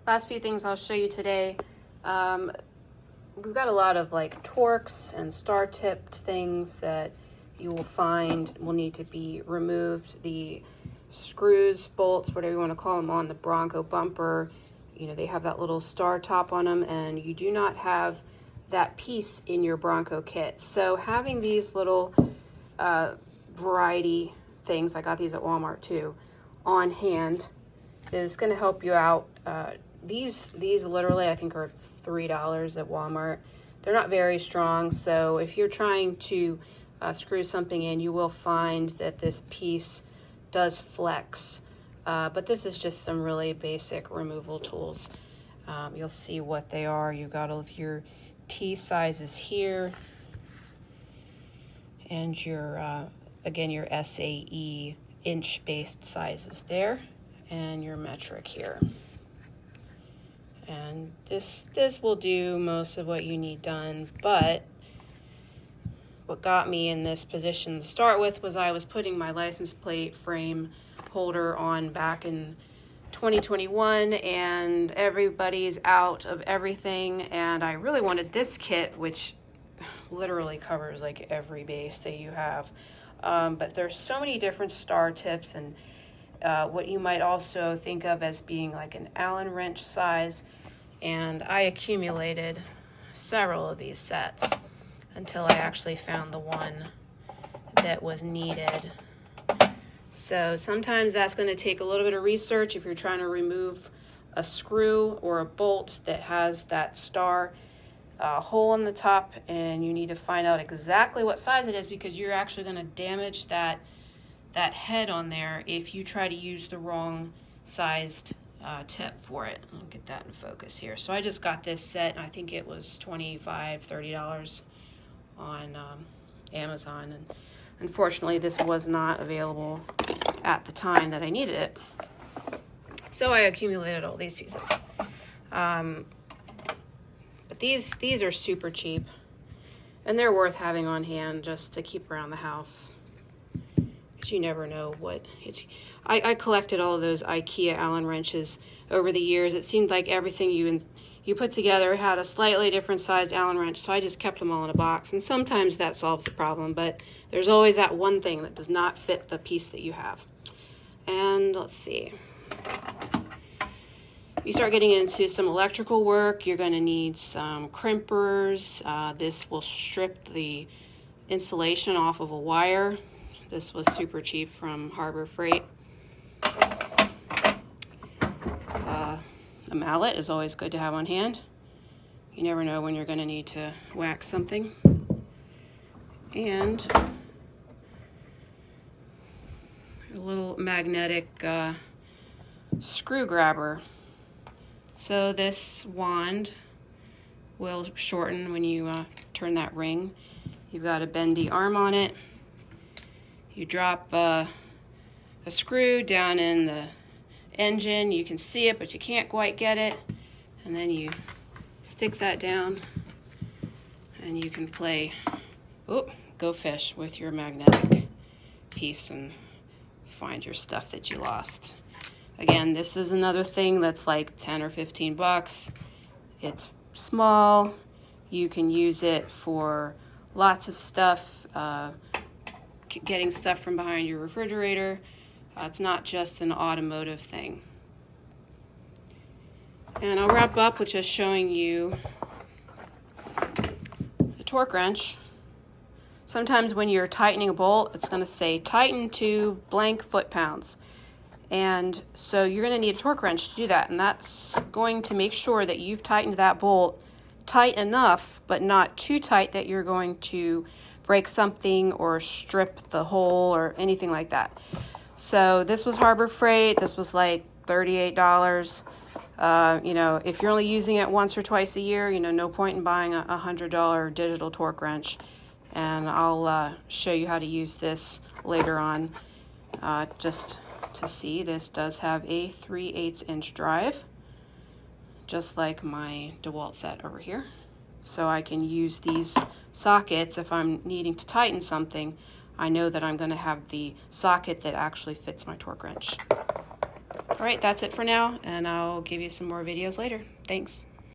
Last few things I'll show you today. We've got a lot of like Torx and star-tipped things that you will find will need to be removed. The screws, bolts, whatever you want to call them, on the Bronco bumper, you know, they have that little star top on them, and you do not have that piece in your Bronco kit. So having these little variety things, I got these at Walmart too, on hand is going to help you out. These literally I think are $3 at Walmart. They're not very strong, so if you're trying to screw something in, you will find that this piece does flex. But this is just some really basic removal tools. You'll see what they are. You got all of your T sizes here, and your again your SAE inch-based sizes there, and your metric here. And this will do most of what you need done, but what got me in this position to start with was I was putting my license plate frame holder on back in 2021, and everybody's out of everything, and I really wanted this kit, which literally covers like every base that you have. But there's so many different star tips and what you might also think of as being like an Allen wrench size, and I accumulated several of these sets until I actually found the one that was needed. So sometimes that's going to take a little bit of research if you're trying to remove a screw or a bolt that has that star hole in the top, and you need to find out exactly what size it is, because you're actually going to damage that head on there if you try to use the wrong sized tip for it. I'll get that in focus here. So I just got this set, and I think it was $25, $30 on Amazon, and unfortunately this was not available at the time that I needed it. So I accumulated all these pieces. But these are super cheap, and they're worth having on hand just to keep around the house, because you never know what it's. I collected all of those IKEA Allen wrenches over the years. It seemed like everything you put together had a slightly different sized Allen wrench, so I just kept them all in a box, and sometimes that solves the problem, but there's always that one thing that does not fit the piece that you have. And let's see. You start getting into some electrical work, you're going to need some crimpers. This will strip the insulation off of a wire. This was super cheap from Harbor Freight. A mallet is always good to have on hand. You never know when you're going to need to wax something. And a little magnetic screw grabber. So this wand will shorten when you turn that ring. You've got a bendy arm on it. You drop a screw down in the engine. You can see it, but you can't quite get it. And then you stick that down, and you can play, go fish with your magnetic piece and find your stuff that you lost. Again, this is another thing that's like 10 or 15 bucks. It's small. You can use it for lots of stuff, getting stuff from behind your refrigerator. It's not just an automotive thing. And I'll wrap up with just showing you the torque wrench. Sometimes when you're tightening a bolt, it's going to say tighten to blank foot-pounds. And so you're going to need a torque wrench to do that, and that's going to make sure that you've tightened that bolt tight enough, but not too tight that you're going to break something or strip the hole or anything like that. So this was Harbor Freight. This was like $38. You know, if you're only using it once or twice a year, you know, no point in buying a $100 digital torque wrench. And I'll show you how to use this later on. Just to see, this does have a 3/8 inch drive, just like my DeWalt set over here. So I can use these sockets if I'm needing to tighten something. I know that I'm going to have the socket that actually fits my torque wrench. All right, that's it for now, and I'll give you some more videos later. Thanks.